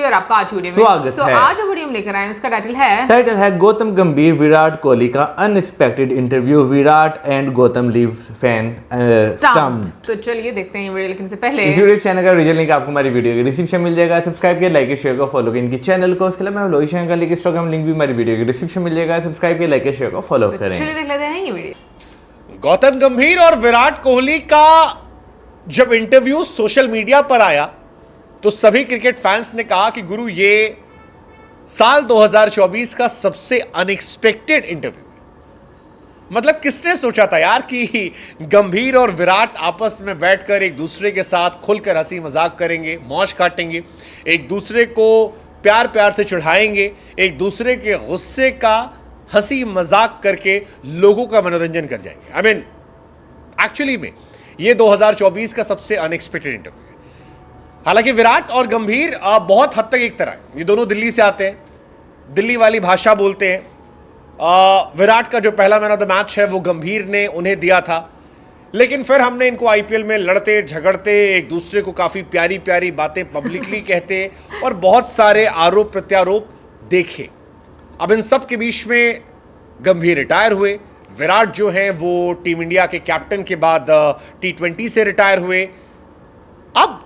और आपका आज वीडियो में स्वागत है। आज जो वीडियो हम लेकर आए हैं उसका टाइटल है गौतम गंभीर विराट कोहली का unexpected interview, Virat and Gautam leave fan stumped. तो चलिए देखते हैं ये वीडियो, लेकिन इससे पहले इस वीडियो चैनल का ओरिजिनल लिंक आपको हमारी वीडियो के डिस्क्रिप्शन मिल जाएगा। सब्सक्राइब किया, लाइक शेयर को फॉलो किया इनकी चैनल को। उसके अलावा लोही चैनल का लिंक, इंस्टाग्राम लिंक भी हमारी वीडियो के डिस्क्रिप्शन मिल जाएगा। सब्सक्राइब किया, लाइक शेयर को फॉलो करें। चलिए देख लेते हैं ये वीडियो। गौतम गंभीर और विराट कोहली का जब इंटरव्यू सोशल मीडिया पर आया तो सभी क्रिकेट फैंस ने कहा कि गुरु ये साल 2024 का सबसे अनएक्सपेक्टेड इंटरव्यू है। मतलब किसने सोचा था यार कि गंभीर और विराट आपस में बैठकर एक दूसरे के साथ खुलकर हंसी मजाक करेंगे, मौज काटेंगे, एक दूसरे को प्यार प्यार से चिढ़ाएंगे, एक दूसरे के गुस्से का हंसी मजाक करके लोगों का मनोरंजन कर जाएंगे। आई मीन एक्चुअली में ये 2024 का सबसे अनएक्सपेक्टेड इंटरव्यू है। हालांकि विराट और गंभीर बहुत हद तक एक तरह है। ये दोनों दिल्ली से आते हैं, दिल्ली वाली भाषा बोलते हैं। विराट का जो पहला मैन ऑफ द मैच है वो गंभीर ने उन्हें दिया था, लेकिन फिर हमने इनको आईपीएल में लड़ते झगड़ते, एक दूसरे को काफ़ी प्यारी प्यारी बातें पब्लिकली कहते और बहुत सारे आरोप प्रत्यारोप देखे। अब इन सब के बीच में गंभीर रिटायर हुए। विराट जो हैं वो टीम इंडिया के कैप्टन के बाद T20 से रिटायर हुए। अब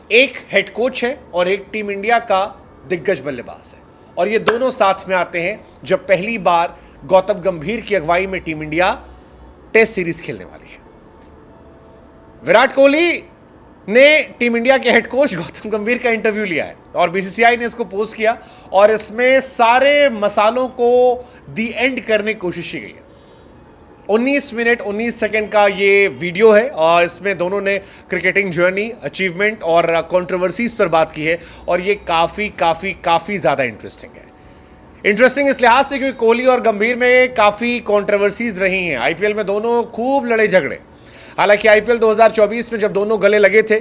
एक हेड कोच है और एक टीम इंडिया का दिग्गज बल्लेबाज है, और ये दोनों साथ में आते हैं जब पहली बार गौतम गंभीर की अगुवाई में टीम इंडिया टेस्ट सीरीज खेलने वाली है। विराट कोहली ने टीम इंडिया के हेड कोच गौतम गंभीर का इंटरव्यू लिया है और बीसीसीआई ने इसको पोस्ट किया और इसमें सारे मसालों को दी एंड करने की कोशिश की गई है। 19 मिनट 19 सेकंड का ये वीडियो है और इसमें दोनों ने क्रिकेटिंग जर्नी, अचीवमेंट और कंट्रोवर्सीज पर बात की है, और ये काफ़ी ज़्यादा इंटरेस्टिंग है। इंटरेस्टिंग इस लिहाज से क्योंकि कोहली और गंभीर में काफ़ी कंट्रोवर्सीज रही हैं। आईपीएल में दोनों खूब लड़े झगड़े। हालांकि आईपीएल 2024 में जब दोनों गले लगे थे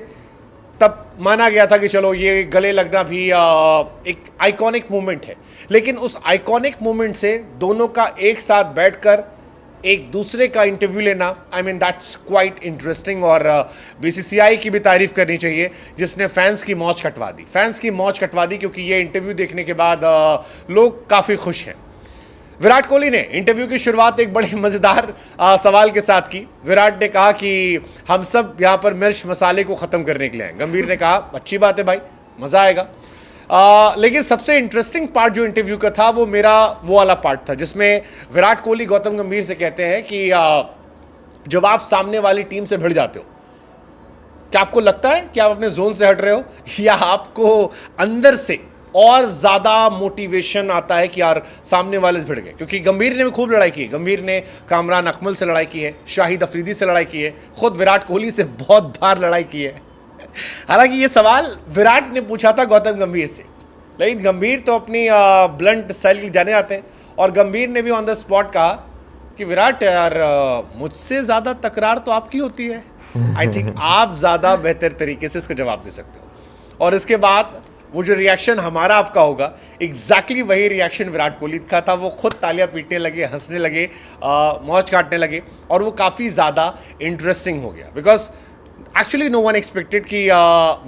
तब माना गया था कि चलो ये गले लगना भी एक आइकॉनिक मोमेंट है, लेकिन उस आइकॉनिक मोमेंट से दोनों का एक साथ बैठकर एक दूसरे का इंटरव्यू लेना, I mean that's quite interesting. और बीसीसीआई की भी तारीफ करनी चाहिए जिसने फैंस की मौज कटवा दी। फैंस की मौज कटवा दी क्योंकि ये इंटरव्यू देखने के बाद लोग काफ़ी खुश हैं। विराट कोहली ने इंटरव्यू की शुरुआत एक बड़े मज़ेदार सवाल के साथ की। विराट ने कहा कि हम सब यहाँ पर मिर्च मसाले को ख़त्म करने के लिए आए। गंभीर ने कहा अच्छी बात है भाई, मज़ा आएगा। लेकिन सबसे इंटरेस्टिंग पार्ट जो इंटरव्यू का था वो मेरा वो वाला पार्ट था जिसमें विराट कोहली गौतम गंभीर से कहते हैं कि जब आप सामने वाली टीम से भिड़ जाते हो, क्या आपको लगता है कि आप अपने जोन से हट रहे हो, या आपको अंदर से और ज़्यादा मोटिवेशन आता है कि यार सामने वाले से भिड़ गए? क्योंकि गंभीर ने भी खूब लड़ाई की है। गंभीर ने कामरान अकमल से लड़ाई की है, शाहिद अफरीदी से लड़ाई की है, खुद विराट कोहली से बहुत बार लड़ाई की है। हालांकि ये सवाल विराट ने पूछा था गौतम गंभीर से, लेकिन गंभीर तो अपनी ब्लंट स्टाइल के जाने आते हैं, और गंभीर ने भी ऑन द स्पॉट कहा कि विराट यार मुझसे ज़्यादा तकरार तो आपकी होती है, आई थिंक आप ज़्यादा बेहतर तरीके से इसका जवाब दे सकते हो। और इसके बाद वो जो रिएक्शन हमारा आपका होगा, एग्जैक्टली वही रिएक्शन विराट कोहली का था। वो खुद तालियां पीटने लगे, हंसने लगे, मौज काटने लगे, और वो काफ़ी ज़्यादा इंटरेस्टिंग हो गया because actually no one expected कि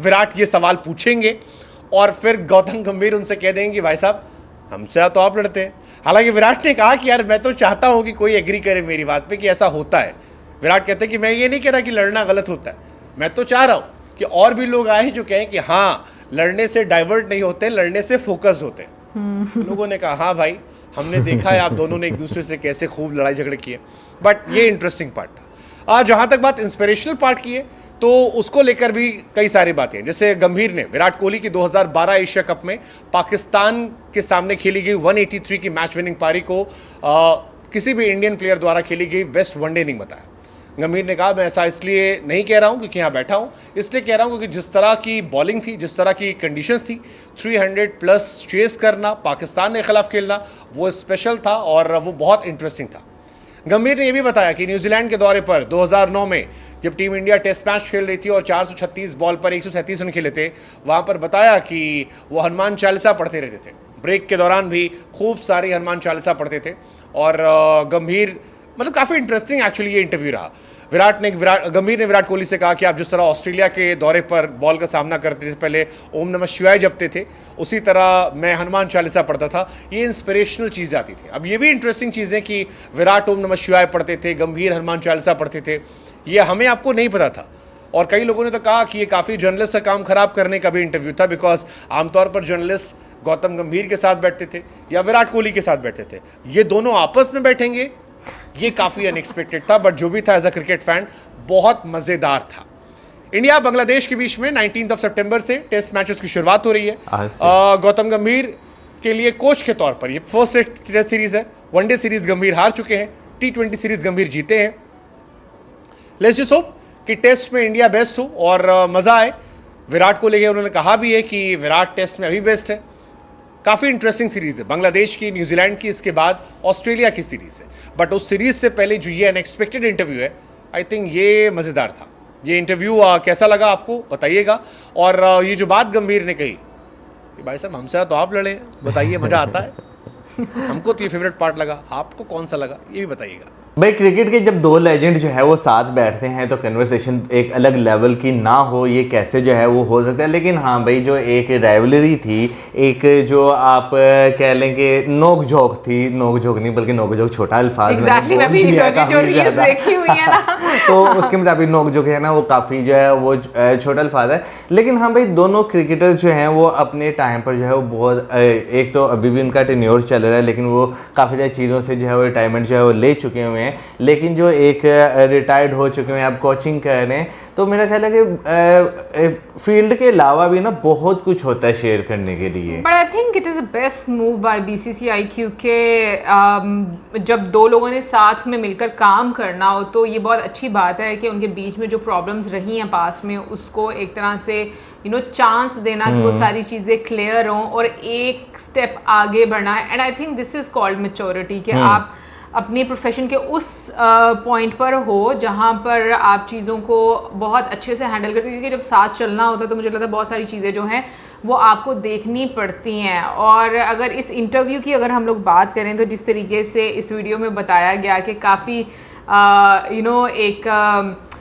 विराट ये सवाल पूछेंगे और फिर गौतम गंभीर उनसे कह देंगे कि भाई साहब हमसे तो आप लड़ते हैं। हालांकि विराट ने कहा कि यार मैं तो चाहता हूं कि कोई एग्री करे मेरी बात पे कि ऐसा होता है। विराट कहते हैं कि मैं ये नहीं कह रहा कि लड़ना गलत होता है, मैं तो चाह रहा हूं कि और भी लोग आए जो कहें कि हाँ लड़ने से डाइवर्ट नहीं होते, लड़ने से फोकस्ड होते हैं। लोगों ने कहा हाँ भाई हमने देखा है आप दोनों ने एक दूसरे से कैसे खूब लड़ाई झगड़े किए। बट ये इंटरेस्टिंग पार्ट था। जहाँ तक बात इंस्पिरेशनल पार्ट की है तो उसको लेकर भी कई सारी बातें हैं। जैसे गंभीर ने विराट कोहली की 2012 एशिया कप में पाकिस्तान के सामने खेली गई 183 की मैच विनिंग पारी को किसी भी इंडियन प्लेयर द्वारा खेली गई बेस्ट वनडे इनिंग बताया। गंभीर ने कहा मैं ऐसा इसलिए नहीं कह रहा हूं क्योंकि यहाँ बैठा हूं, इसलिए कह रहा हूं क्योंकि जिस तरह की बॉलिंग थी, जिस तरह की कंडीशंस थी, 300 प्लस चेस करना, पाकिस्तान के खिलाफ खेलना, वो स्पेशल था और वो बहुत इंटरेस्टिंग था। गंभीर ने यह भी बताया कि न्यूजीलैंड के दौरे पर 2009 में जब टीम इंडिया टेस्ट मैच खेल रही थी और 436 बॉल पर 137 रन खेले थे, वहाँ पर बताया कि वो हनुमान चालीसा पढ़ते रहते थे। ब्रेक के दौरान भी खूब सारी हनुमान चालीसा पढ़ते थे। और गंभीर मतलब काफ़ी इंटरेस्टिंग एक्चुअली ये इंटरव्यू रहा। गंभीर ने विराट कोहली से कहा कि आप जिस तरह ऑस्ट्रेलिया के दौरे पर बॉल का सामना करते थे, पहले ओम नमः शिवाय जपते थे, उसी तरह मैं हनुमान चालीसा पढ़ता था। ये इंस्पिरेशनल चीज़ें आती थी। अब ये भी इंटरेस्टिंग चीज़ें कि विराट ओम नमः शिवाय पढ़ते थे, गंभीर हनुमान चालीसा पढ़ते थे, ये हमें आपको नहीं पता था। और कई लोगों ने तो कहा कि ये काफ़ी जर्नलिस्ट का काम खराब करने का भी इंटरव्यू था, बिकॉज आमतौर पर जर्नलिस्ट गौतम गंभीर के साथ बैठते थे या विराट कोहली के साथ बैठते थे, ये दोनों आपस में बैठेंगे, ये काफ़ी अनएक्सपेक्टेड था। बट जो भी था एज अ क्रिकेट फैन बहुत मज़ेदार था। इंडिया बांग्लादेश के बीच में 19 सितंबर से टेस्ट मैचेस की शुरुआत हो रही है। गौतम गंभीर के लिए कोच के तौर पर ये फर्स्ट टेस्ट सीरीज है। वनडे सीरीज गंभीर हार चुके हैं, T20 सीरीज गंभीर जीते हैं। लेट्स जस्ट होप कि टेस्ट में इंडिया बेस्ट हो और मज़ा आए। विराट को लेके उन्होंने कहा भी है कि विराट टेस्ट में अभी बेस्ट है। काफ़ी इंटरेस्टिंग सीरीज़ है, बांग्लादेश की, न्यूजीलैंड की, इसके बाद ऑस्ट्रेलिया की सीरीज़ है। बट उस सीरीज़ से पहले जो ये अनएक्सपेक्टेड इंटरव्यू है, आई थिंक ये मज़ेदार था। ये इंटरव्यू कैसा लगा आपको बताइएगा। और ये जो बात गंभीर ने कही कि भाई साहब हमसे तो आप लड़े, बताइए मज़ा आता है। हमको तो ये फेवरेट पार्ट लगा, आपको कौन सा लगा ये भी बताइएगा। भाई क्रिकेट के जब दो लेजेंड जो है वो साथ बैठते हैं तो कन्वर्सेशन एक अलग लेवल की ना हो, ये कैसे जो है वो हो सकता है। लेकिन हाँ भाई, जो एक राइवलरी थी, एक जो आप कह लें कि नोक झोंक थी, नोक झोंक नहीं बल्कि नोक झोंक छोटा अल्फाज तो उसके मुताबिक नोक झोंक है ना वो काफ़ी जो है वो छोटा अल्फाज है। लेकिन हाँ भाई, दोनों क्रिकेटर्स जो हैं वो अपने टाइम पर जो है वो बहुत, एक तो अभी भी उनका टेन्योर चल रहा है, लेकिन वो काफ़ी सारी चीज़ों से जो है वो रिटायरमेंट जो है वो ले चुके हुए हैं। लेकिन जो एक रिटायर्ड हो चुके हैं, आप कोचिंग कर रहे हैं, तो मेरा ख्याल है कि फील्ड के अलावा भी ना बहुत कुछ होता है शेयर करने के लिए। But I think it is the best move by BCCI, क्योंकि जब दो लोगों ने साथ में मिलकर काम करना हो तो ये बहुत अच्छी बात है कि उनके बीच में जो प्रॉब्लम्स रही हैं पास में, उसको एक तरह से चांस देना कि वो सारी चीज़ें क्लियर हों और एक स्टेप आगे बढ़ना है। And I think this is called maturity, कि आप अपने प्रोफेशन के उस पॉइंट पर हो जहाँ पर आप चीज़ों को बहुत अच्छे से हैंडल करते हैं। क्योंकि जब साथ चलना होता है तो मुझे लगता है बहुत सारी चीज़ें जो हैं वो आपको देखनी पड़ती हैं। और अगर इस इंटरव्यू की अगर हम लोग बात करें तो जिस तरीके से इस वीडियो में बताया गया कि काफ़ी एक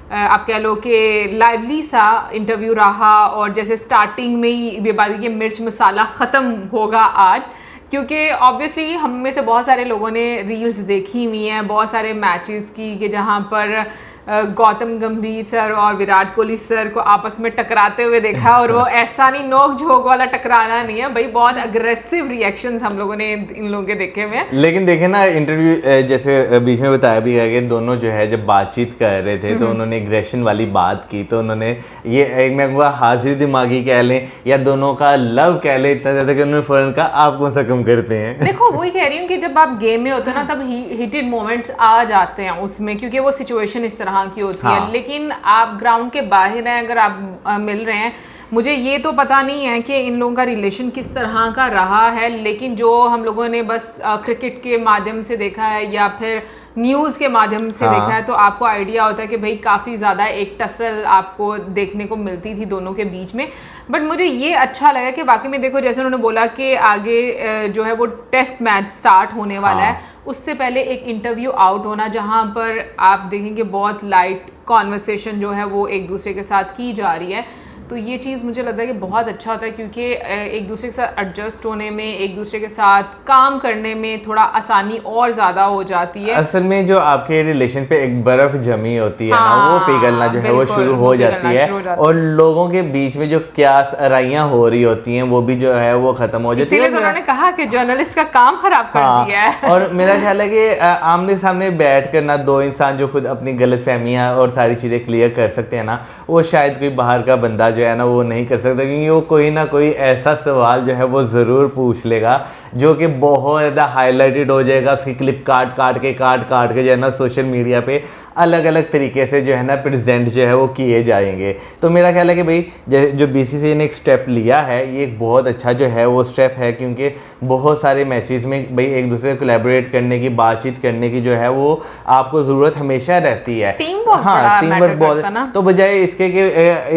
आप कह लो कि लाइवली सा इंटरव्यू रहा, और जैसे स्टार्टिंग में ही ये बात कि मिर्च मसाला ख़त्म होगा आज, क्योंकि ऑब्वियसली हम में से बहुत सारे लोगों ने रील्स देखी हुई हैं बहुत सारे मैचेस की, कि जहाँ पर गौतम गंभीर सर और विराट कोहली सर को आपस में टकराते हुए देखा। और वो ऐसा नहीं नोक झोंक वाला टकराना नहीं है भाई, बहुत अग्रेसिव रिएक्शंस हम लोगों ने इन लोगों के देखे हुए हैं। लेकिन देखे ना इंटरव्यू जैसे बीच में बताया भी गया कि दोनों जो है जब बातचीत कर रहे थे तो उन्होंने एग्रेशन वाली बात की, तो उन्होंने ये एक मैं कहूँगा हाजिर दिमागी कह लें या दोनों का लव कह लें, इतना ज़्यादा कि उन्होंने फ़ौरन कहा आप कौन सा कम करते हैं। देखो वही कह रही हूँ कि जब आप गेम में होते हैं ना तब हीटेड मोमेंट्स आ जाते हैं उसमें, क्योंकि वो सिचुएशन इस तरह की होती है। लेकिन आप ग्राउंड के बाहर हैं, अगर आप मिल रहे हैं, मुझे ये तो पता नहीं है कि इन लोगों का रिलेशन किस तरह का रहा है, लेकिन जो हम लोगों ने बस क्रिकेट के माध्यम से देखा है या फिर न्यूज़ के माध्यम से देखा है, तो आपको आइडिया होता है कि भाई काफ़ी ज़्यादा एक टसल आपको देखने को मिलती थी दोनों के बीच में। बट मुझे ये अच्छा लगा कि वाकई में देखो, जैसे उन्होंने बोला कि आगे जो है वो टेस्ट मैच स्टार्ट होने वाला है, उससे पहले एक इंटरव्यू आउट होना जहाँ पर आप देखेंगे बहुत लाइट कॉन्वर्सेशन जो है वो एक दूसरे के साथ की जा रही है। तो ये चीज़ मुझे लगता है कि बहुत अच्छा होता है, क्योंकि एक दूसरे के साथ एडजस्ट होने में, एक दूसरे के साथ काम करने में थोड़ा आसानी और ज़्यादा हो जाती है। असल में जो आपके रिलेशन पे एक बर्फ जमी होती है ना, वो पिघलना जो है वो शुरू हो जाती है, और लोगों के बीच में जो क्यास अराइयाँ हो रही होती हैं वो भी जो है वो खत्म हो जाती है। इसीलिए उन्होंने कहा कि जर्नलिस्ट का काम खराब कर दिया है। और मेरा ख्याल है कि आमने सामने बैठ कर ना दो इंसान जो खुद अपनी गलतफहमियां और सारी चीज़ें क्लियर कर सकते हैं ना, वो शायद कोई बाहर का बंदा जो है ना वो नहीं कर सकता, क्योंकि वो कोई ना कोई ऐसा सवाल जो है वो ज़रूर पूछ लेगा जो कि बहुत ज़्यादा हाईलाइटेड हो जाएगा। उसकी क्लिप काट काट के जो है ना सोशल मीडिया पे अलग अलग तरीके से जो है ना प्रेजेंट जो है वो किए जाएंगे। तो मेरा ख्याल है कि भाई जो BCCI ने एक स्टेप लिया है, ये एक बहुत अच्छा जो है वो स्टेप है, क्योंकि बहुत सारे मैचेस में भाई एक दूसरे से कोलैबोरेट करने की, बातचीत करने की जो है वो आपको ज़रूरत हमेशा रहती है। टीम वर्क बहुत, तो बजाय इसके कि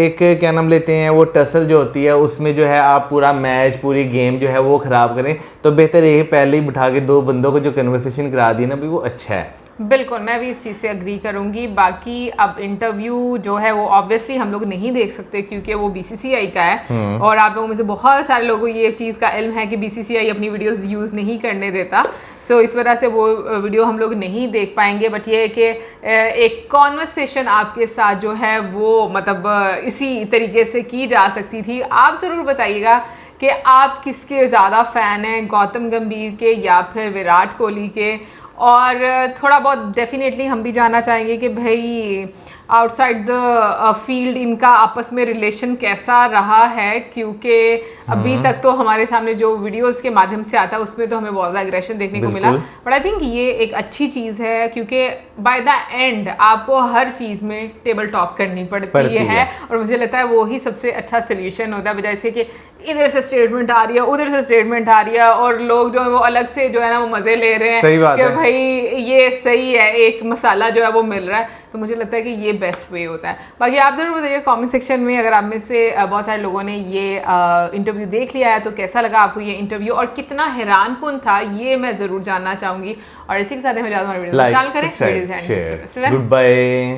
एक क्या नाम लेते हैं वो टसल जो होती है उसमें जो है आप पूरा मैच पूरी गेम जो है वो ख़राब करें, तो तो बेहतर ये पहले ही बिठा के दो बंदों को जो कन्वर्सेशन करा दी ना भी वो अच्छा है। बिल्कुल, मैं भी इस चीज़ से अग्री करूंगी। बाकी अब इंटरव्यू जो है वो ऑब्वियसली हम लोग नहीं देख सकते क्योंकि वो बीसीसीआई का है और आप लोगों में से बहुत सारे लोगों को ये चीज़ का इल्म है कि बीसीसीआई अपनी वीडियोस यूज़ नहीं करने देता। सो इस वजह से वो वीडियो हम लोग नहीं देख पाएंगे। बट ये है कि एक कॉन्वर्सेशन आपके साथ जो है वो मतलब इसी तरीके से की जा सकती थी। आप ज़रूर बताइएगा कि आप किसके ज़्यादा फ़ैन हैं, गौतम गंभीर के या फिर विराट कोहली के। और थोड़ा बहुत डेफिनेटली हम भी जानना चाहेंगे कि भाई आउटसाइड द फील्ड इनका आपस में रिलेशन कैसा रहा है, क्योंकि अभी तक तो हमारे सामने जो वीडियोस के माध्यम से आता है उसमें तो हमें बहुत ज़्यादा एग्रेशन देखने को मिला। बट आई थिंक ये एक अच्छी चीज़ है क्योंकि बाय द एंड आपको हर चीज़ में टेबल टॉक करनी पड़ती है और मुझे लगता है वो ही सबसे अच्छा सोल्यूशन होता है, बजाय से कि इधर से स्टेटमेंट आ रही है उधर से स्टेटमेंट आ रही है और लोग जो है वो अलग से जो है ना वो मज़े ले रहे हैं कि भाई ये सही है, एक मसाला जो है वो मिल रहा है। तो मुझे लगता है कि ये बेस्ट वे होता है। बाकी आप ज़रूर बताइए कमेंट सेक्शन में अगर आप में से बहुत सारे लोगों ने ये इंटरव्यू देख लिया है तो कैसा लगा आपको ये इंटरव्यू और कितना हैरानकुन था, ये मैं ज़रूर जानना चाहूँगी। और इसी के साथ हमें ज़्यादा वीडियो करें, गुड बाय।